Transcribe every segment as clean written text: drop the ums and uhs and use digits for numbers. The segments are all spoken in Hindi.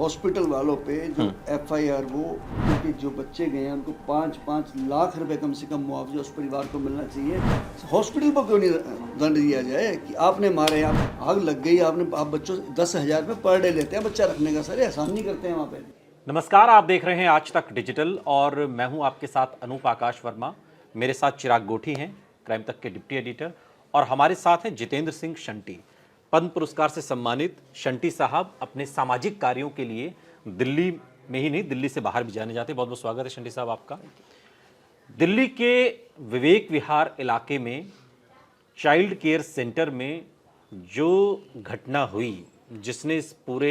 हॉस्पिटल वालों पे जो एफआईआर वो उनके जो बच्चे गए हैं उनको 5-5 लाख रुपए कम से कम मुआवजा उस परिवार को मिलना चाहिए। हॉस्पिटल को क्यों नहीं दंड दिया जाए कि आपने मारे, आप आग लग गई, आप बच्चों 10,000 रुपये पर डे लेते हैं बच्चा रखने का, सर एहसान नहीं करते हैं वहाँ पे। नमस्कार, आप देख रहे हैं आज तक डिजिटल और मैं हूं आपके साथ अनूप आकाश वर्मा। मेरे साथ चिराग गोठी हैं, क्राइम तक के डिप्टी एडिटर, और हमारे साथ हैं जितेंद्र सिंह शंटी, पद्म पुरस्कार से सम्मानित। शंटी साहब अपने सामाजिक कार्यों के लिए दिल्ली में ही नहीं, दिल्ली से बाहर भी जाने जाते हैं। बहुत बहुत स्वागत है शंटी साहब आपका। दिल्ली के विवेक विहार इलाके में चाइल्ड केयर सेंटर में जो घटना हुई, जिसने इस पूरे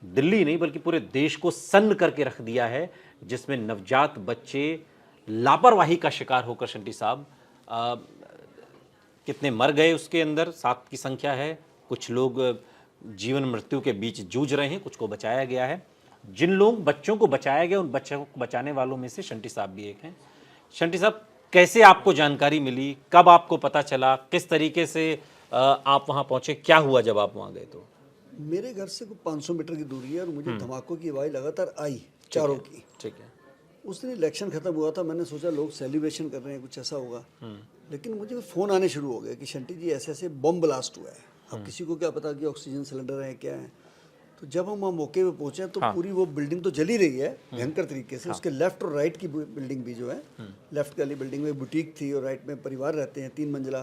दिल्ली नहीं बल्कि पूरे देश को सन्न करके रख दिया है, जिसमें नवजात बच्चे लापरवाही का शिकार होकर, शंटी साहब कितने मर गए उसके अंदर 7 की संख्या है। कुछ लोग जीवन मृत्यु के बीच जूझ रहे हैं, कुछ को बचाया गया है। जिन लोग बच्चों को बचाया गया उन बच्चों को बचाने वालों में से शंटी साहब भी एक हैं। शंटी साहब, कैसे आपको जानकारी मिली, कब आपको पता चला, किस तरीके से आप वहां पहुंचे, क्या हुआ जब आप वहां गए? तो मेरे घर से 500 मीटर की दूरी है और मुझे धमाकों की आवाज़ लगातार आई, चारों की। ठीक है। उस दिन इलेक्शन खत्म हुआ था, मैंने सोचा लोग सेलिब्रेशन कर रहे हैं, कुछ ऐसा होगा। लेकिन मुझे फ़ोन आने शुरू हो गए कि शंटी जी ऐसे ऐसे बम ब्लास्ट हुआ है। अब किसी को क्या पता कि ऑक्सीजन सिलेंडर है क्या है। तो जब हम वहाँ मौके पे पहुँचे तो पूरी वो बिल्डिंग तो जली रही है भयंकर तरीके से। उसके लेफ्ट और राइट की बिल्डिंग भी जो है, लेफ्ट वाली बिल्डिंग में बुटीक थी और राइट में परिवार रहते हैं, 3 मंजिला।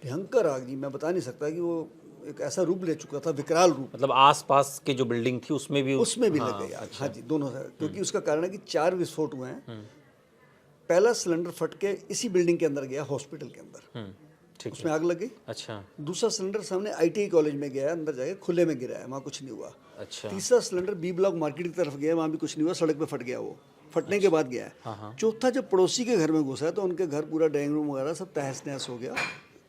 भयंकर आग जी, मैं बता नहीं सकता कि वो एक ऐसा रूप ले चुका था, विकराल रूप। मतलब आसपास के जो बिल्डिंग थी उसमें भी लग गई आग। हाँ जी, दोनों से। क्योंकि उसका कारण है कि 4 विस्फोट हुए हैं। पहला सिलेंडर फट के इसी बिल्डिंग के अंदर गया, हॉस्पिटल के अंदर, उसमें आग लग गई। अच्छा। दूसरा सिलेंडर सामने आईटीआई कॉलेज में गया, अंदर जाके खुले में गिरा है, वहाँ कुछ नहीं हुआ। अच्छा। तीसरा सिलेंडर बी ब्लॉक मार्केट की तरफ गया, वहाँ भी कुछ नहीं हुआ, सड़क पे फट गया, वो फटने के बाद गया है। चौथा जब पड़ोसी के घर में घुसा है तो उनके घर पूरा ड्राइंग रूम वगैरह सब तहस नहस हो गया।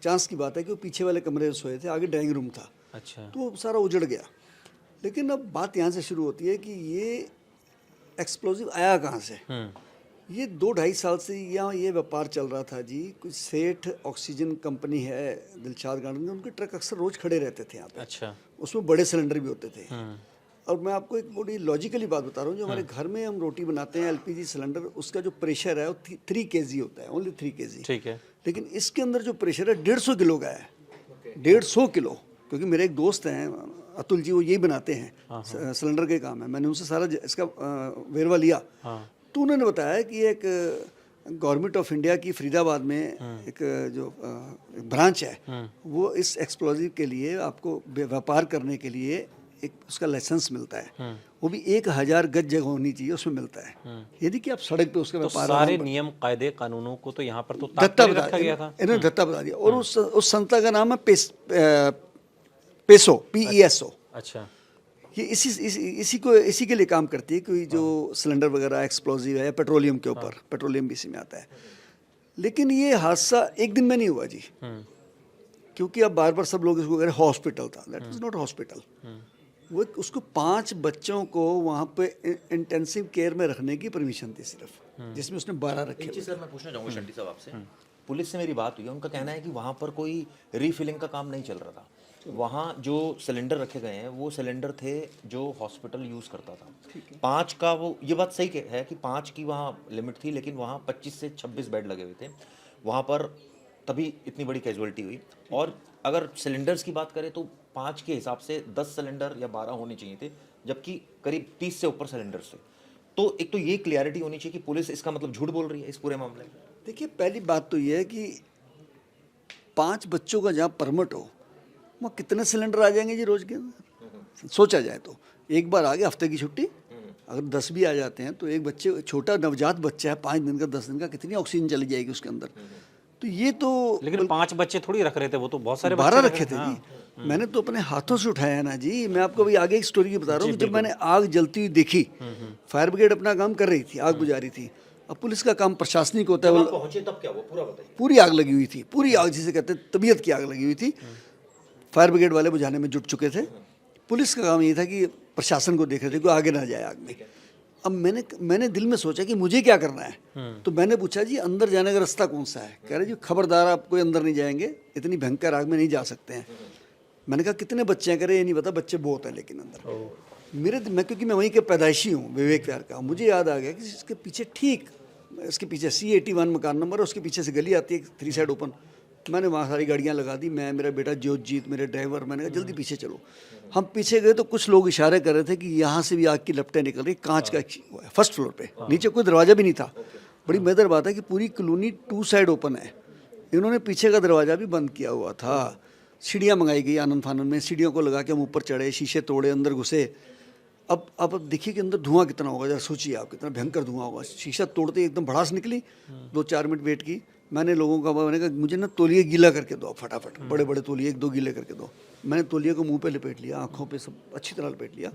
चांस की बात है कि वो पीछे वाले कमरे में सोए थे, आगे ड्राइंग रूम था। अच्छा। तो सारा उजड़ गया। लेकिन अब बात यहाँ से शुरू होती है कि ये एक्सप्लोजिव आया कहाँ से। ये 2-2.5 साल से यहाँ ये व्यापार चल रहा था जी। कुछ सेठ ऑक्सीजन कंपनी है दिलशाद गार्डन में, उनके ट्रक अक्सर रोज खड़े रहते थे यहाँ पे। अच्छा। उसमें बड़े सिलेंडर भी होते थे। और मैं आपको एक बड़ी लॉजिकली बात बता रहा हूँ, जो हमारे घर में हम रोटी बनाते हैं एलपीजी सिलेंडर, उसका जो प्रेशर है वो 3 kg होता है, ओनली 3 kg। ठीक है। लेकिन इसके अंदर जो प्रेशर है 150 किलो का है। 150 किलो। क्योंकि मेरे एक दोस्त हैं अतुल जी, वो यही बनाते हैं, सिलेंडर के काम है। मैंने उनसे सारा इसका वेरवा लिया। तो उन्होंने बताया कि एक गवर्नमेंट ऑफ इंडिया की फरीदाबाद में एक जो ब्रांच है, वो इस एक्सप्लोजिव के लिए आपको व्यापार करने के लिए एक उसका लाइसेंस मिलता है। वो भी 1000 गज जगह होनी चाहिए, उसमें मिलता है। यदि कि आप सड़क पे उसका व्यापार, सारे नियम कायदे कानूनों को तो यहाँ पर तो दत्ता रखा गया था। इन्होंने दत्ता बता दिया। और उस संस्था का नाम है पेसो, PESO। अच्छा। ये इसी के लिए काम करती है। कोई जो सिलेंडर वगैरह एक्सप्लोजिव है या पेट्रोलियम के ऊपर, पेट्रोलियम भी इसी में आता है। लेकिन ये हादसा एक दिन में नहीं हुआ जी। क्योंकि अब बार बार सब लोग इसको कह रहे हॉस्पिटल था। That is not hospital. वो उसको 5 बच्चों को वहाँ पे इंटेंसिव केयर में रखने की परमिशन थी सिर्फ, जिसमें उसने 12 रखे। सर मैं पूछना चाहूँगा शंटी साहब आपसे, पुलिस से मेरी बात हुई है, उनका कहना है कि वहाँ पर कोई रीफिलिंग का काम नहीं चल रहा था। वहाँ जो सिलेंडर रखे गए हैं वो सिलेंडर थे जो हॉस्पिटल यूज़ करता था। 5 का वो, ये बात सही है कि 5 की वहाँ लिमिट थी, लेकिन वहाँ 25 से 26 बेड लगे हुए थे वहाँ पर, तभी इतनी बड़ी कैजुअलिटी हुई। और अगर सिलेंडर्स की बात करें तो 5 के हिसाब से 10 सिलेंडर या 12 होने चाहिए थे, जबकि करीब 30 से ऊपर सिलेंडर्स थे। तो एक तो ये क्लियरिटी होनी चाहिए कि पुलिस इसका मतलब झूठ बोल रही है इस पूरे मामले में। देखिए, पहली बात तो ये है कि 5 बच्चों का जहाँ परमिट हो, वहाँ कितने सिलेंडर आ जाएंगे जी रोज के अंदर? सोचा जाए तो एक बार आ गया, हफ्ते की छुट्टी, अगर 10 भी आ जाते हैं तो एक बच्चे, छोटा नवजात बच्चा है 5 दिन का 10 दिन का, कितनी ऑक्सीजन चली जाएगी उसके अंदर। तो ये तो, लेकिन 5 बच्चे थोड़ी रख रहे थे, वो तो बहुत सारे 12 रखे थे जी। मैंने तो अपने हाथों से उठाया ना जी। मैं आपको अभी आगे एक स्टोरी की बता रहा हूँ कि जब मैंने आग जलती हुई देखी, फायर ब्रिगेड अपना काम कर रही थी, आग बुझा रही थी। अब पुलिस का काम प्रशासनिक होता है। पहुंचे तब क्या हुआ, पूरा बताइए। पूरी आग लगी हुई थी, पूरी आग जिसे कहते हैं तबीयत की आग लगी हुई थी। फायर ब्रिगेड वाले बुझाने में जुट चुके थे। पुलिस का काम ये था कि प्रशासन को देख रहे थे कि आगे ना जाए आग में। अब मैंने दिल में सोचा कि मुझे क्या करना है। तो मैंने पूछा जी अंदर जाने का रास्ता कौन सा है? कह रहे जी खबरदार, आप कोई अंदर नहीं जाएंगे, इतनी भयंकर आग में नहीं जा सकते हैं। मैंने कहा कितने बच्चे हैं? कह रहे ये नहीं पता, बच्चे बहुत हैं लेकिन अंदर। मैं क्योंकि मैं वहीं के पैदाइशी हूँ विवेक विहार का, मुझे याद आ गया कि इसके पीछे ठीक इसके पीछे C81 मकान नंबर है, उसके पीछे से गली आती है 3 साइड ओपन। मैंने वहाँ सारी गाड़ियाँ लगा दी, मैं मेरा बेटा ज्योतजीत मेरे ड्राइवर, मैंने कहा जल्दी पीछे चलो। हम पीछे गए तो कुछ लोग इशारे कर रहे थे कि यहाँ से भी आग की लपटें निकल रही, कांच का फर्स्ट फ्लोर पे, नीचे कोई दरवाज़ा भी नहीं था। बड़ी मजेदार बात है कि पूरी कॉलोनी 2 साइड ओपन है, इन्होंने पीछे का दरवाज़ा भी बंद किया हुआ था। सीढ़ियाँ मंगाई गई आनंद फानंद में, सीढ़ियों को लगा के हम ऊपर चढ़े, शीशे तोड़े, अंदर घुसे। अब देखिए कि अंदर धुआं कितना होगा, जरा सोचिए आप, कितना भयंकर धुआं होगा। शीशा तोड़ते ही एकदम भड़ास निकली, 2-4 मिनट वेट की। मैंने लोगों का मैंने कहा मुझे ना तौलिए गीला करके दो फटाफट, बड़े बड़े तौलिए 1-2 गीले करके दो। मैंने तौलिए को मुंह पे लपेट लिया, आंखों पे सब अच्छी तरह लपेट लिया,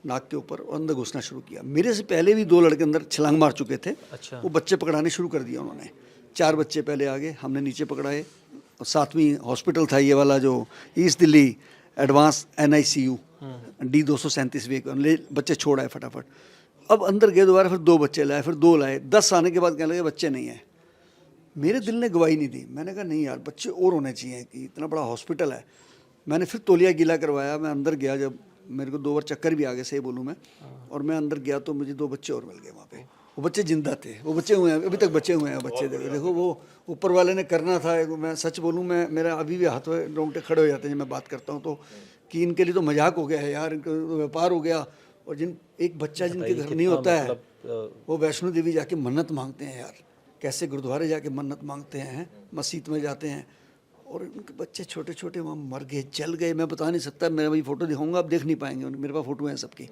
नाक के ऊपर, और अंदर घुसना शुरू किया। मेरे से पहले भी 2 लड़के अंदर छलांग मार चुके थे। अच्छा। वो बच्चे पकड़ाने शुरू कर दिया उन्होंने। 4 बच्चे पहले आ गए, हमने नीचे पकड़ाए। और 7वीं हॉस्पिटल था ये वाला जो east Delhi advance NICU D237 वे ले बच्चे छोड़ आए फटाफट। अब अंदर गए दोबारा, फिर 2 बच्चे लाए, फिर 2 लाए, 10 आने के बाद कहने लगे बच्चे नहीं है। मेरे दिल ने गवाही नहीं दी, मैंने कहा नहीं यार बच्चे और होने चाहिए कि इतना बड़ा हॉस्पिटल है। मैंने फिर तौलिया गीला करवाया, मैं अंदर गया, जब मेरे को 2 बार चक्कर भी आ गए सही बोलूँ मैं, और मैं अंदर गया तो मुझे 2 बच्चे और मिल गए वहाँ पे। वो बच्चे जिंदा थे, वो बच्चे हुए हैं, अभी तक बच्चे हुए हैं बच्चे। देखो वो ऊपर वाले ने करना था। मैं सच बोलूँ, मैं मेरा अभी भी हाथ में रोंगटे खड़े हो जाते हैं जब मैं बात करता हूँ तो, कि इनके लिए तो मजाक हो गया है यार, इनका तो व्यापार हो गया। और एक बच्चा जिनके घर नहीं होता है वो वैष्णो देवी जाके मन्नत मांगते हैं यार, कैसे गुरुद्वारे जाके मन्नत मांगते हैं, मस्जिद में जाते हैं, और उनके बच्चे छोटे छोटे वहाँ मर गए, जल गए। मैं बता नहीं सकता, मैं अभी फ़ोटो दिखाऊंगा, आप देख नहीं पाएंगे, मेरे पास फ़ोटो हैं सबकी।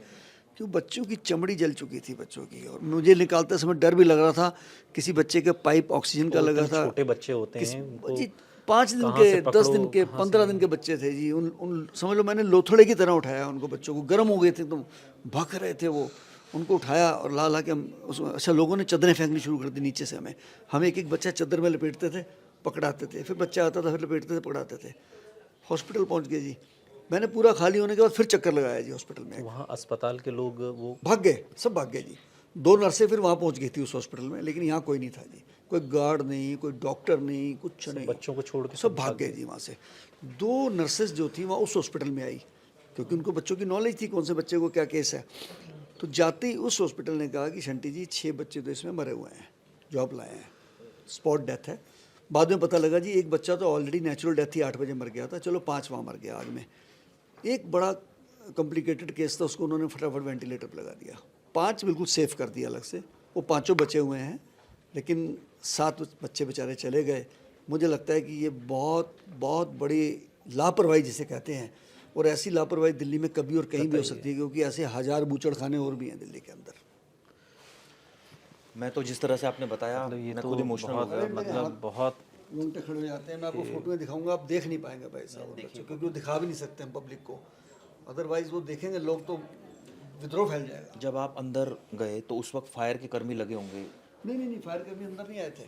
क्यों बच्चों की चमड़ी जल चुकी थी बच्चों की, और मुझे निकालते समय डर भी लग रहा था। किसी बच्चे के पाइप ऑक्सीजन का लगा था। छोटे बच्चे होते हैं जी 5 दिन के, 10 दिन के, 15 दिन के बच्चे थे जी। उन समझ लो मैंने लोथड़े की तरह उठाया उनको, बच्चों को गर्म हो गए थे एकदम, भग रहे थे वो। उनको उठाया और ला के हम उसमें, अच्छा लोगों ने चादरें फेंकनी शुरू कर दी नीचे से हमें। हम एक बच्चा चादर में लपेटते थे, पकड़ाते थे, फिर बच्चा आता था, फिर लपेटते थे, पकड़ाते थे। हॉस्पिटल पहुंच गए जी। मैंने पूरा खाली होने के बाद फिर चक्कर लगाया जी हॉस्पिटल में। वहाँ अस्पताल के लोग वो भाग गए, सब भाग गए जी। 2 नर्सें फिर वहाँ पहुंच गई थी उस हॉस्पिटल में, लेकिन यहाँ कोई नहीं था जी। कोई गार्ड नहीं, कोई डॉक्टर नहीं, कुछ नहीं, बच्चों को छोड़ के सब भाग गए जी वहाँ से। 2 नर्सेस जो थी वहाँ उस हॉस्पिटल में आई, क्योंकि उनको बच्चों की नॉलेज थी कौन से बच्चे को क्या केस है। तो जाते ही उस हॉस्पिटल ने कहा कि शंटी जी 6 बच्चे तो इसमें मरे हुए हैं, जो आप लाए हैं, स्पॉट डेथ है। बाद में पता लगा जी एक बच्चा तो ऑलरेडी नेचुरल डेथ ही 8 बजे मर गया था, चलो 5 वहाँ मर गया आग में। एक बड़ा कॉम्प्लिकेटेड केस था, उसको उन्होंने फटाफट वेंटिलेटर पर लगा दिया। 5 बिल्कुल सेफ कर दिया अलग से, वो 5 बचे हुए हैं, लेकिन 7 बच्चे बेचारे चले गए। मुझे लगता है कि ये बहुत बहुत बड़ी लापरवाही जिसे कहते हैं, और ऐसी लापरवाही दिल्ली में कभी और कहीं भी हो सकती है, क्योंकि ऐसे 1000 बूचड़ खाने और भी हैं दिल्ली के अंदर। मैं तो जिस तरह से आपने बताया, ये मैं तो खुद इमोशनल हो गया। मतलब बहुत रोंगटे खड़े हो जाते हैं। मैं आपको फोटोएं दिखाऊंगा, आप देख नहीं पाएंगे भाई साहब बच्चों, क्योंकि वो दिखा भी नहीं सकते हम पब्लिक को, अदरवाइज वो देखेंगे लोग तो विद्रोह फैल जाएगा। जब आप अंदर गए तो उस वक्त फायर के कर्मी लगे होंगे? नहीं, फायर कर्मी अंदर नहीं आए थे,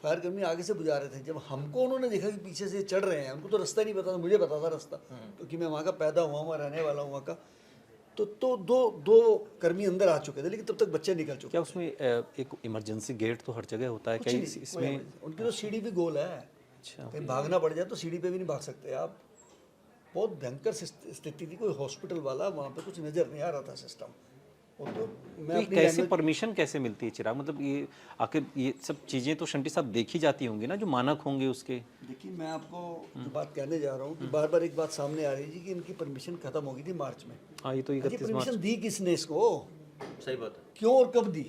फायर कर्मी आगे से बुझा रहे थे। जब हमको उन्होंने देखा कि पीछे से चढ़ रहे हैं, उनको तो रास्ता नहीं पता था, मुझे पता था रास्ता, क्योंकि मैं वहाँ का पैदा हुआ हूँ, रहने वाला हूँ वहाँ का। तो दो कर्मी अंदर आ चुके थे, लेकिन तब तक बच्चे निकल चुके। क्या उसमें एक इमरजेंसी गेट तो हर जगह होता है क्या इसमें? उनकी तो सीढ़ी भी गोल है। अच्छा, कहीं भागना पड़ जाए तो सीढ़ी पे भी नहीं भाग सकते आप। बहुत भयंकर स्थिति थी, कोई हॉस्पिटल वाला वहाँ पे कुछ नज़र नहीं आ रहा था सिस्टम। तो मैं कैसे परमिशन कैसे मिलती है चिराग? मतलब ये आखिर ये सब चीज़ें तो शंटी साहब देखी जाती होंगी ना, जो मानक होंगे उसके। देखिए मैं आपको जो बात कहने जा रहा हूँ कि बार बार एक बात सामने आ रही है कि इनकी परमिशन खत्म हो गई थी मार्च में। हाँ, ये तो 31 मार्च। परमिशन दी किसने इसको? सही बात है। क्यों और कब दी?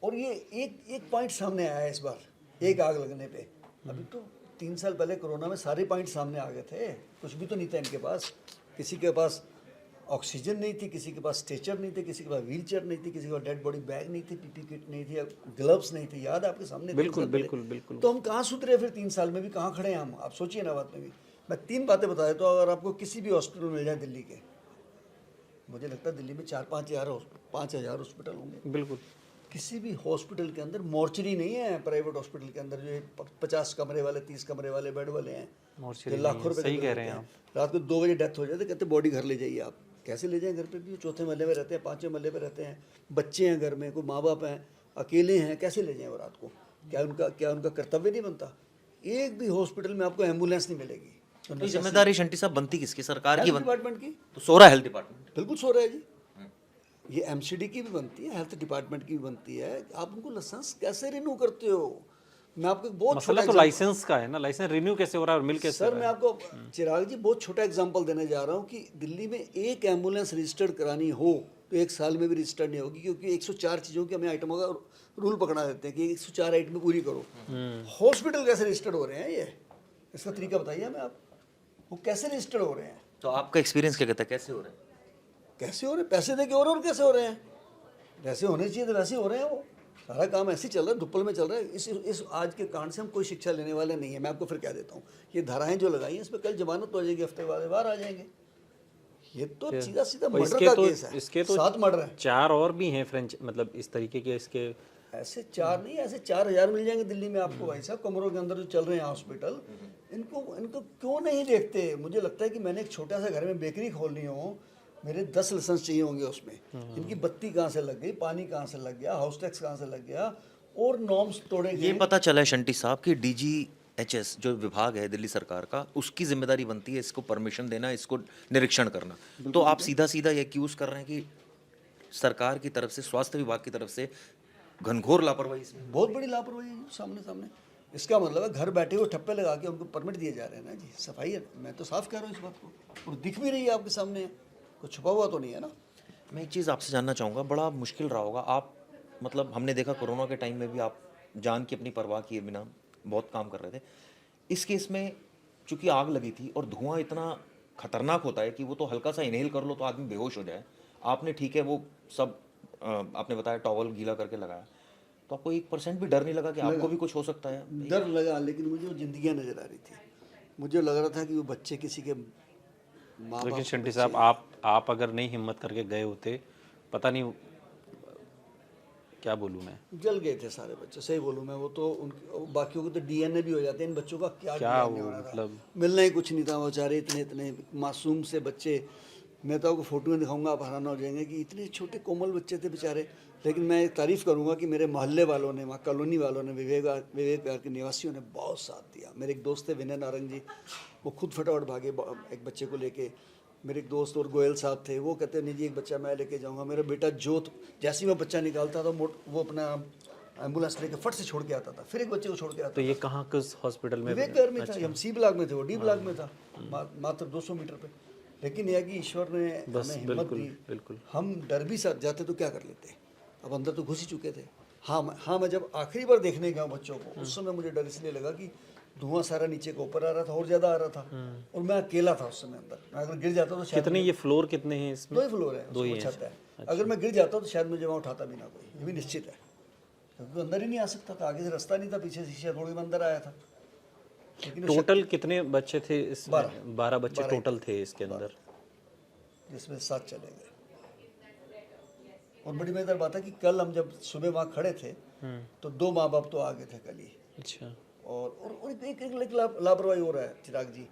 और ये एक पॉइंट सामने आया है इस बार, एक आग लगने पे। अभी तो 3 साल पहले कोरोना में सारे पॉइंट सामने आ गए थे, कुछ भी तो नहीं था इनके पास। किसी के पास ऑक्सीजन नहीं थी, किसी के पास स्ट्रेचर नहीं थे, किसी के पास व्हील चेयर नहीं थी, किसी के पास डेड बॉडी बैग नहीं थी, पीपी किट नहीं थी, ग्लव्स नहीं थे। याद है आपके सामने? बिल्कुल। तो हम कहाँ सुधरे फिर 3 साल में भी? कहाँ खड़े हैं हम? आप सोचिए ना बात में भी। मैं 3 बातें बता देता हूँ, अगर आपको किसी भी हॉस्पिटल मिल जाए दिल्ली के, मुझे लगता है दिल्ली में 4-5 हज़ार हॉस्पिटल होंगे। बिल्कुल। किसी भी हॉस्पिटल के अंदर मॉर्चरी नहीं है, प्राइवेट हॉस्पिटल के अंदर जो 50 कमरे वाले, 30 कमरे वाले बेड वाले हैं, मॉर्चरी लाखों रुपए सही कह रहे हैं आप। रात को 2 बजे डेथ हो जाए तो कहते बॉडी घर ले जाइए आप। कैसे ले जाएं? घर पे भी 4थे महल्ले में रहते हैं, 5वें महल्ले पे रहते हैं, बच्चे हैं घर में, कोई माँ बाप हैं, अकेले हैं, कैसे ले जाएं वो रात को? क्या उनका कर्तव्य नहीं बनता? एक भी हॉस्पिटल में आपको एम्बुलेंस नहीं मिलेगी। तो जिम्मेदारी शंटी साहब बनती किसकी? सरकार की? डिपार्टमेंट की। तो सो रहा है हेल्थ डिपार्टमेंट। बिल्कुल सो रहा है जी। ये एमसीडी की भी बनती है, हेल्थ डिपार्टमेंट की भी बनती है। आप उनको लाइसेंस कैसे रिन्यू करते हो? मैं आपको एक बहुत मसला तो लाइसेंस का है ना, लाइसेंस रिन्यू कैसे हो रहा है और मिल कैसे सर रहा मैं है? आपको चिराग जी बहुत छोटा एग्जांपल देने जा रहा हूँ कि दिल्ली में एक एम्बुलेंस रजिस्टर्ड करानी हो तो 1 साल में भी रजिस्टर्ड नहीं होगी, क्योंकि 104 चीज़ों के हमें आइटमों का रूल पकड़ा देते हैं कि 104 आइटम पूरी करो। हॉस्पिटल कैसे रजिस्टर्ड हो रहे हैं? ये इसका तरीका बताइए हमें आप, वो कैसे रजिस्टर्ड हो रहे हैं? तो आपका एक्सपीरियंस क्या कहता है, कैसे हो रहे हैं? कैसे हो रहे हैं? पैसे दे के हो रहे हैं और कैसे हो रहे हैं? वैसे होने चाहिए तो वैसे ही हो रहे हैं। वो सारा काम ऐसे ही चल रहा है, दुप्पल में चल रहा है। इस आज के कांड से हम कोई शिक्षा लेने वाले नहीं है। मैं आपको फिर कह देता हूँ, ये धाराएं जो लगाई हैं इसमें कल जमानत हो जाएगी, हफ्ते बाद बाहर आ जाएंगे। ये तो सीधा सीधा और मर्डर का केस है। इसके तो 7 मर्डर है। 4 और भी हैं फ्रेंच, मतलब इस तरीके के इसके। ऐसे 4 नहीं, ऐसे 4000 मिल जाएंगे दिल्ली में आपको भाई साहब, कमरों के अंदर जो चल रहे हैं हॉस्पिटल। इनको क्यों नहीं देखते? मुझे लगता है कि मैंने एक छोटा सा घर में बेकरी खोलनी हो, मेरे 10 लाइसेंस चाहिए होंगे उसमें। इनकी बत्ती कहाँ से लग गई, पानी कहाँ से लग गया, हाउस टैक्स कहाँ से लग गया, और नॉर्म्स तोड़े ये गए। पता चला है शंटी साहब कि DGHS जो विभाग है दिल्ली सरकार का, उसकी जिम्मेदारी बनती है इसको परमिशन देना, इसको निरीक्षण करना। तो आप सीधा सीधा ये एक्यूज कर रहे हैं कि सरकार की तरफ से, स्वास्थ्य विभाग की तरफ से घनघोर लापरवाही इसमें। बहुत बड़ी लापरवाही है सामने सामने। इसका मतलब है घर बैठे हुए ठप्पे लगा के उनको परमिट दिए जा रहे हैं ना जी। सफाई है, मैं तो साफ कह रहा हूँ इस बात को, और दिख भी रही है आपके सामने, कुछ छुपा हुआ तो नहीं है ना। मैं एक चीज़ आपसे जानना चाहूँगा, बड़ा मुश्किल रहा होगा, आप मतलब हमने देखा कोरोना के टाइम में भी आप जान की अपनी परवाह किए बिना बहुत काम कर रहे थे। इस केस में चूंकि आग लगी थी और धुआं इतना खतरनाक होता है कि वो तो हल्का सा इनहेल कर लो तो आदमी बेहोश हो जाए। आपने ठीक है वो सब आपने बताया टॉवल गीला करके लगाया, तो आपको 1% भी डर नहीं लगा कि आपको भी कुछ हो सकता है? डर लगा, लेकिन मुझे वो जिंदगियां नजर आ रही थी। मुझे लग रहा था कि वो बच्चे किसी के माँ लेकिन बाप शंटी साहब, आप अगर नहीं हिम्मत करके गए होते, पता नहीं क्या बोलूँ मैं, जल गए थे सारे बच्चे। सही बोलूँ मैं, वो तो उनके बाकियों को तो डीएनए भी हो जाते हैं, इन बच्चों का क्या DNA वो होना था? मतलब मिलना ही कुछ नहीं था। वो बेचारे इतने इतने मासूम से बच्चे, मैं तो आपको फोटो में दिखाऊंगा, आप हैरान हो जाएंगे कि इतने छोटे कोमल बच्चे थे बेचारे। लेकिन मैं एक तारीफ़ करूंगा कि मेरे मोहल्ले वालों ने, वहाँ कॉलोनी वालों ने, विवेक विहार के निवासियों ने बहुत साथ दिया। मेरे एक दोस्त थे विनय नारंग जी, वो खुद फटाफट भागे एक बच्चे को लेके। मेरे एक दोस्त और गोयल साहब थे, वो कहते नहीं जी एक बच्चा मैं लेके जाऊंगा। मेरा बेटा जोत, जैसे ही मैं बच्चा निकालता था वो अपना एम्बुलेंस लेके फट से छोड़ के आता था, फिर एक बच्चे को छोड़ के आता तो ये कहाँ किस हॉस्पिटल में? विवेक विहार में था। हम सी ब्लॉक में थे, वो डी ब्लॉक में था, मात्र 200 मीटर पे। लेकिन यह कि ईश्वर ने हमें हिम्मत दी। बिल्कुल। हम डर भी साथ जाते तो क्या कर लेते, अब अंदर तो घुस ही चुके थे। हाँ मैं जब आखिरी बार देखने गया बच्चों को, उस समय मुझे डर इसलिए लगा कि धुआं सारा नीचे को ऊपर आ रहा था और ज़्यादा आ रहा था, और मैं अकेला था उस समय अंदर। मैं अगर गिर जाता तो शायद कितने ये फ्लोर कितने हैं इसमें? 2 ही फ्लोर है, 2 ही उसमें छत है। अच्छा। अगर मैं गिर जाता तो शायद मुझे वहाँ उठाता भी ना कोई, ये भी निश्चित है, क्योंकि अंदर ही नहीं आ सकता था, आगे से रास्ता नहीं था, पीछे शीशे थोड़ी में अंदर आया था। लेकिन टोटल कितने बच्चे थे इस? 12 बच्चे 12 टोटल थे इसके अंदर, जिसमें 7 चले गए। और बड़ी मजेदार बात है कि कल हम जब सुबह वहाँ खड़े थे तो 2 माँ बाप तो आ गए थे कल ही। अच्छा। और एक लापरवाही हो रहा है चिराग जी,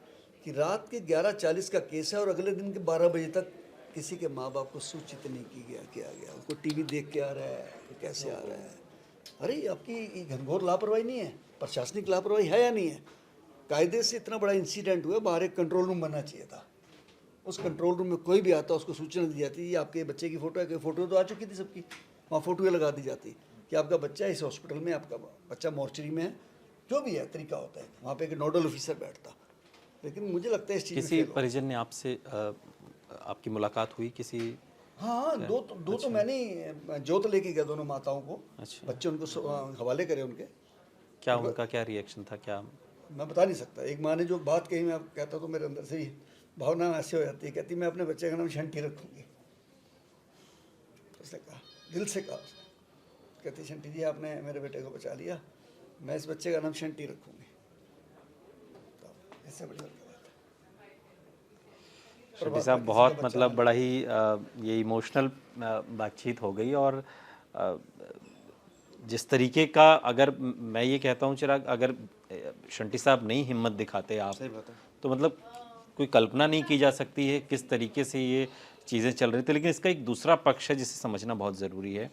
कि रात के 11:40 का केस है और अगले दिन के 12 बजे तक किसी के माँ बाप को सूचित नहीं किया गया। उनको टीवी देख के आ रहा है, तो कैसे आ रहा है? अरे आपकी ये घनघोर लापरवाही नहीं है, प्रशासनिक लापरवाही है या नहीं है? कायदे से इतना बड़ा इंसिडेंट हुआ, बाहर एक कंट्रोल रूम बनना चाहिए था। उस कंट्रोल रूम में कोई भी आता उसको सूचना दी जाती है, आपके बच्चे की फ़ोटो है, कोई फ़ोटो तो आ चुकी थी सबकी, वहाँ फ़ोटो लगा दी जाती कि आपका बच्चा इस हॉस्पिटल में, आपका बच्चा मॉर्चरी में है, जो भी है तरीका होता है। वहाँ पे एक नोडल ऑफिसर बैठता। लेकिन मुझे लगता है इस चीज़ किसी परिजन ने आपसे आपकी मुलाकात हुई किसी? हाँ, दो तो मैंने जोत लेके गया दोनों माताओं को। अच्छा। बच्चे उनको हवाले करे उनके। क्या उनका क्या रिएक्शन था, क्या? मैं बता नहीं सकता। एक माँ ने जो बात कही, मैं कहता तो मेरे अंदर से ही भावना ऐसे हो जाती है। कहती मैं अपने बच्चे का नाम शंटी रखूँगी। उसने कहा, दिल से कहा, कहती शंटी जी आपने मेरे बेटे को बचा लिया, मैं इस बच्चे का नाम शंटी रखूँगी। तो इससे बड़ी बात है। शंटी साहब, बहुत मतलब बड़ा ही ये इमोशनल बातचीत हो गई। और जिस तरीके का, अगर मैं ये कहता हूँ चिराग, अगर शंटी साहब नहीं हिम्मत दिखाते आप, तो मतलब कोई कल्पना नहीं की जा सकती है किस तरीके से ये चीज़ें चल रही थी। लेकिन इसका एक दूसरा पक्ष है जिसे समझना बहुत ज़रूरी है।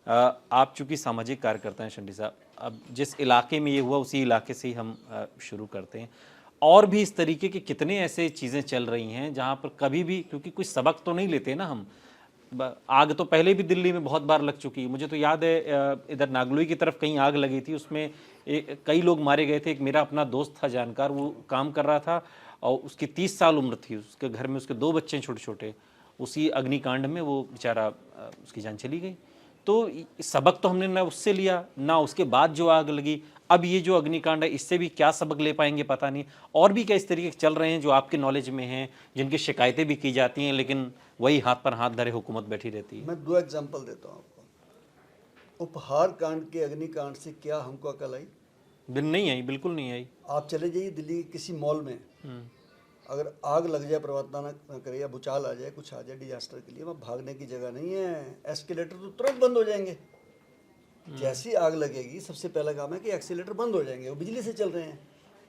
आप चूँकि सामाजिक कार्यकर्ता हैं शंटी साहब, अब जिस इलाके में ये हुआ उसी इलाके से ही हम शुरू करते हैं। और भी इस तरीके के कितने ऐसे चीज़ें चल रही हैं जहाँ पर कभी भी, क्योंकि कुछ सबक तो नहीं लेते ना हम, आग तो पहले भी दिल्ली में बहुत बार लग चुकी है। मुझे तो याद है इधर नागलोई की तरफ कहीं आग लगी थी, उसमें कई लोग मारे गए थे। एक मेरा अपना दोस्त था जानकार, वो काम कर रहा था और उसकी 30 साल उम्र थी, उसके घर में उसके 2 बच्चे छोटे छोटे, उसी अग्निकांड में वो बेचारा उसकी जान चली गई। तो सबक तो हमने ना उससे लिया ना उसके बाद जो आग लगी। अब ये जो अग्निकांड है इससे भी क्या सबक ले पाएंगे पता नहीं। और भी क्या इस तरीके के चल रहे हैं जो आपके नॉलेज में हैं, जिनकी शिकायतें भी की जाती हैं लेकिन वही हाथ पर हाथ धरे हुकूमत बैठी रहती है। मैं 2 एग्जांपल देता हूँ आपको। उपहार कांड के अग्निकांड से क्या हमको अकल आई? नहीं आई, बिल्कुल नहीं आई। आप चले जाइए दिल्ली के किसी मॉल में, अगर आग लग जाए, पर्वतना न करे या भूचाल आ जाए, कुछ आ जाए डिजास्टर के लिए, वहाँ भागने की जगह नहीं है। एस्केलेटर तो तुरंत बंद हो जाएंगे। जैसी आग लगेगी सबसे पहला काम है कि एक्सीलेटर बंद हो जाएंगे, वो बिजली से चल रहे हैं।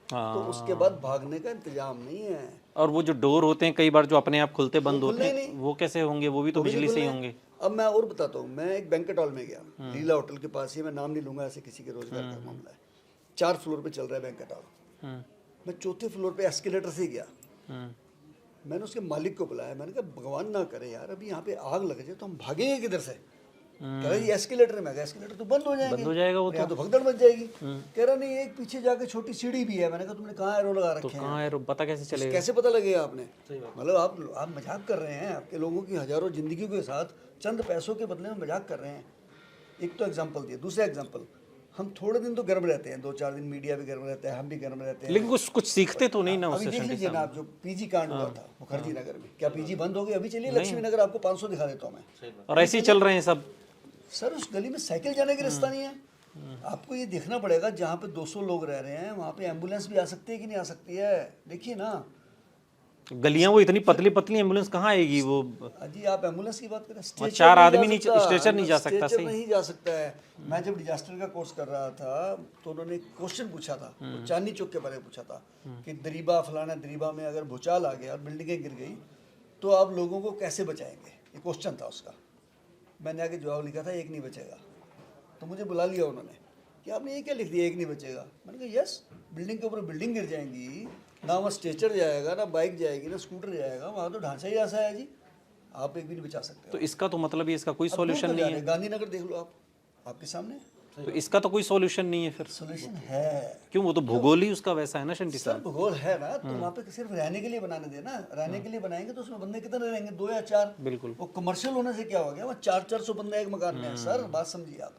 तो उसके बाद भागने का इंतजाम नहीं है। और वो जो डोर होते हैं कई बार जो अपने आप खुलते बंद होते हैं, नहीं। वो कैसे होंगे? वो भी तो बिजली से ही होंगे। अब मैं और बताता हूँ, मैं एक बैंकेट हॉल में गया, लीला होटल के पास ही, मैं नाम नहीं लूंगा, ऐसे किसी के रोजगार का मामला है। 4 फ्लोर पे चल रहा है बैंकेट हॉल। मैं 4थे फ्लोर पे एस्केलेटर से गया। मैंने उसके मालिक को बुलाया, मैंने कहा भगवान ना करे यार अभी यहाँ पे आग लग जाए तो हम भागेंगे किधर से? कह रहा ये एस्केलेटर में, एस्केलेटर तो बंद हो जाएगा वो, तो भगदड़ मच जाएगी। कह रहा नहीं, एक पीछे जाके छोटी सीढ़ी भी है। मैंने कहा तुमने कहाँ एरो लगा रखे हैं? कहाँ एरो पता कैसे चलेगा? कैसे पता लगेगा आपने? मतलब आप मजाक कर रहे हैं, आपके लोगों की हजारों जिंदगियों के साथ चंद पैसों के बदले में मजाक कर रहे हैं। एक तो एग्जाम्पल दिया। दूसरा एग्जाम्पल, हम थोड़े दिन तो गर्म रहते हैं, 2-4 दिन मीडिया भी गर्म रहता है, हम भी गर्म रहते हैं, लेकिन कुछ सीखते तो नहीं ना अभी उससे। देख लीजिए ना, आप जो पीजी कांड हुआ था मुखर्जी नगर में, क्या पीजी बंद हो गई? अभी चलिए लक्ष्मी नगर, आपको 500 दिखा देता हूँ मैं। और ऐसे ही चल रहे हैं सब। सर उस गली में साइकिल जाने का रास्ता नहीं है। आपको ये देखना पड़ेगा, जहाँ पे 200 लोग रह रहे हैं वहाँ पे एम्बुलेंस भी आ सकती है कि नहीं आ सकती है? देखिए ना, गलियां वो इतनी पतली पतली, एम्बुलेंस कहाँ आएगी वो? जी आप एम्बुलेंस की बात करें, 4 आदमी नहीं, स्ट्रेचर नहीं जा सकता। सही नहीं जा सकता है। मैं जब डिजास्टर का कोर्स कर रहा था तो उन्होंने एक क्वेश्चन पूछा था, वो चांदनी चौक के बारे में पूछा था कि दरीबा, फलाना दरीबा में अगर भूचाल आ गया और बिल्डिंगें गिर गई तो आप लोगों को कैसे बचाएंगे? ये क्वेश्चन था उसका। मैंने आगे जवाब लिखा था, एक नहीं बचेगा। तो मुझे बुला लिया उन्होंने कि आपने ये क्या लिख दिया, एक नहीं बचेगा? मैंने कहा यस, बिल्डिंग के ऊपर बिल्डिंग गिर जाएंगी, ना वहाँ स्ट्रेचर जाएगा, ना बाइक जाएगी, ना स्कूटर जाएगा, वहाँ तो ढांचा ही ऐसा है जी, आप एक भी नहीं बचा सकते। तो इसका तो मतलब इसका कोई सॉल्यूशन नहीं है। गांधीनगर देख लो आप, आपके सामने। तो इसका तो कोई सॉल्यूशन नहीं है फिर। सॉल्यूशन है। क्यों? वो तो भूगोल ही उसका वैसा है ना शंटी सर साहब। भूगोल है ना, तो वहाँ पे सिर्फ रहने के लिए बनाने देना। रहने के लिए बनाएंगे तो उसमें बंदे कितने रहेंगे? 2 या 4। बिल्कुल। वो कमर्शियल होने से क्या हो गया? वो 400-400 बंदे एक मकान में है। सर बात समझिए आप,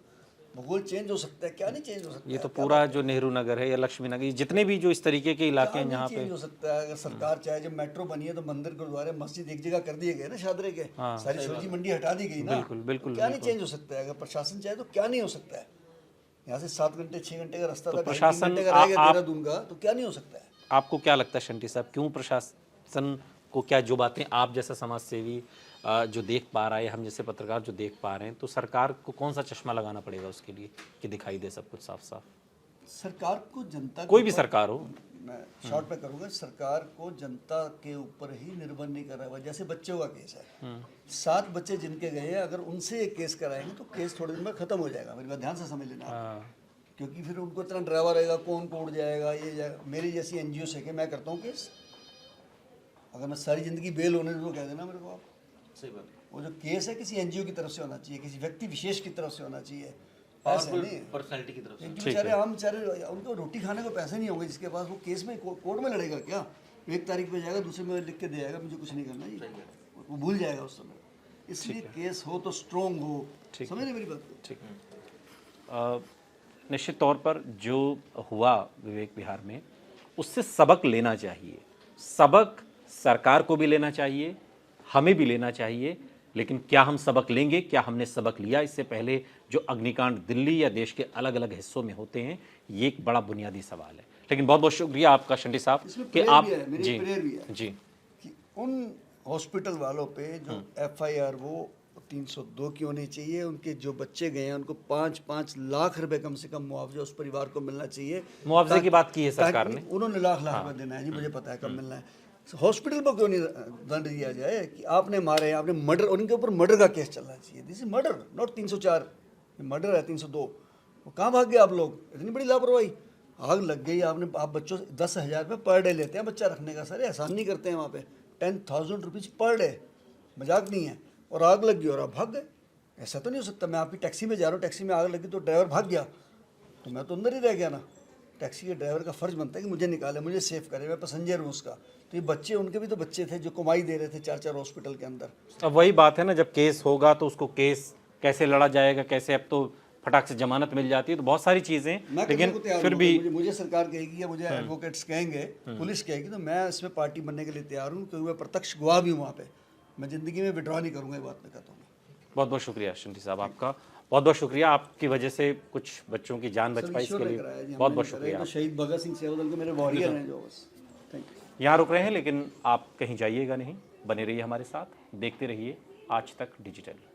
भूगोल चेंज हो सकता है, क्या नहीं चेंज हो सकता है? ये तो पूरा जो नेहरू नगर है या लक्ष्मी नगर, ये जितने भी जो इस तरीके के इलाके हैं यहाँ पे चेंज हो सकता है। अगर सरकार चाहे, जब मेट्रो बनी है तो मंदिर, गुरुद्वारे, मस्जिद एक जगह कर दिए गए ना शादरे के, सारी सब्जी मंडी हटा दी गई ना। बिल्कुल क्या नहीं चेंज हो सकता है? अगर प्रशासन चाहे तो क्या नहीं हो सकता है? यहाँ से 7 घंटे 6 घंटे का रास्ता था, 2.5 घंटे का रह गया देहरादून का, तो क्या नहीं हो सकता है? आपको क्या लगता है शंटी साहब, क्यों प्रशासन को, क्या जो बातें आप जैसा समाज सेवी जो देख पा रहा है, हम जैसे पत्रकार जो देख पा रहे हैं, तो सरकार को कौन सा चश्मा लगाना पड़ेगा उसके लिए कि दिखाई दे सब कुछ साफ साफ? सरकार को जनता, कोई भी सरकार हो, मैं शॉर्ट में करूँगा, सरकार को जनता के ऊपर ही निर्भर नहीं कर रहा है। जैसे बच्चों का केस है, 7 बच्चे जिनके गए, अगर उनसे एक केस कराएंगे तो केस थोड़े दिन में खत्म हो जाएगा। मेरी बात ध्यान से समझ लेना, क्योंकि फिर उनको इतना ड्राइवर रहेगा, कौन कोर्ट जाएगा, ये जाएगा। मेरी जैसी NGO से कि मैं करता हूँ केस, अगर मैं सारी ज़िंदगी बेल होने दूँ, कह देना मेरे को आप। सही बात। वो जो केस है किसी NGO की तरफ से होना चाहिए, किसी व्यक्ति विशेष की तरफ से होना चाहिए, ऐसा नहीं पर्सनैलिटी की तरफ से। बेचारे आम बेचारे, उनको रोटी खाने को पैसे नहीं होंगे जिसके पास, वो केस में कोर्ट में लड़ेगा क्या? 1 तारीख पे जाएगा, दूसरे में लिख के दे आएगा मुझे कुछ नहीं करना जी, वो भूल जाएगा उस समय। इसलिए केस हो तो स्ट्रॉन्ग हो। समझ रहे मेरी बात को? ठीक। निश्चित तौर पर जो हुआ विवेक विहार में, उससे सबक लेना चाहिए। सबक सरकार को भी लेना चाहिए, हमें भी लेना चाहिए, लेकिन क्या हम सबक लेंगे? क्या हमने सबक लिया? इससे पहले जो अग्निकांड दिल्ली या देश के अलग अलग हिस्सों में होते हैं, ये एक बड़ा बुनियादी सवाल है। लेकिन बहुत बहुत शुक्रिया आपका शंटी साहब कि आप जी जी कि उन हॉस्पिटल वालों पे जो FIR वो 302 की होनी चाहिए। उनके जो बच्चे गए हैं उनको 5-5 लाख रुपए कम से कम मुआवजा उस परिवार को मिलना चाहिए। मुआवजे की बात की है सरकार ने, उन्होंने लाख रुपए देना है जी, मुझे पता है कब मिलना है। हॉस्पिटल पर क्यों नहीं दंड दिया जाए कि आपने मारे, आपने मर्डर, उनके ऊपर मर्डर का केस चलना चाहिए। This is murder, not 304, murder है 302। वो कहाँ भाग गए आप लोग? इतनी बड़ी लापरवाही। आग लग गई, आपने, आप बच्चों से 10,000 रुपये पर डे लेते हैं बच्चा रखने का। सर एहसान नहीं करते हैं वहाँ पे, 10,000 रुपीज़ पर डे, मजाक नहीं है। और आग लग गई और आप भाग गए। ऐसा तो नहीं हो सकता, मैं आपकी टैक्सी में जा रहा हूँ, टैक्सी में आग लगी तो ड्राइवर भाग गया तो मैं तो अंदर ही रह गया ना। टैक्सी के ड्राइवर का फ़र्ज़ बनता है कि मुझे निकाले, मुझे सेव करे, मैं पैसेंजर हूँ उसका। तो ये बच्चे, उनके भी तो बच्चे थे जो कमाई दे रहे थे 4-4 हॉस्पिटल के अंदर। अब वही बात है ना, जब केस होगा तो उसको केस कैसे लड़ा जाएगा, कैसे, अब तो फटाक से जमानत मिल जाती है, तो बहुत सारी चीज़ें, मैं लेकिन करने को तैयार फिर हूँ। भी मुझे सरकार कहेगी या मुझे एडवोकेट्स कहेंगे, पुलिस कहेगी, तो मैं इसमें पार्टी बनने के लिए तैयार हूँ, क्योंकि मैं प्रत्यक्ष गवाह भी हूँ वहाँ पे। मैं ज़िंदगी में विड्रॉ नहीं करूँगा, ये बात मैं कहता हूँ। बहुत बहुत शुक्रिया शंटी साहब, आपका बहुत बहुत शुक्रिया। आपकी वजह से कुछ बच्चों की जान बच पाई, इसके लिए बहुत बहुत शुक्रिया। तो शहीद भगत सिंह सेवा दल के मेरे वॉरियर हैं जो, बस थैंक यू। यहाँ रुक रहे हैं, लेकिन आप कहीं जाइएगा नहीं, बने रहिए हमारे साथ, देखते रहिए आज तक डिजिटल।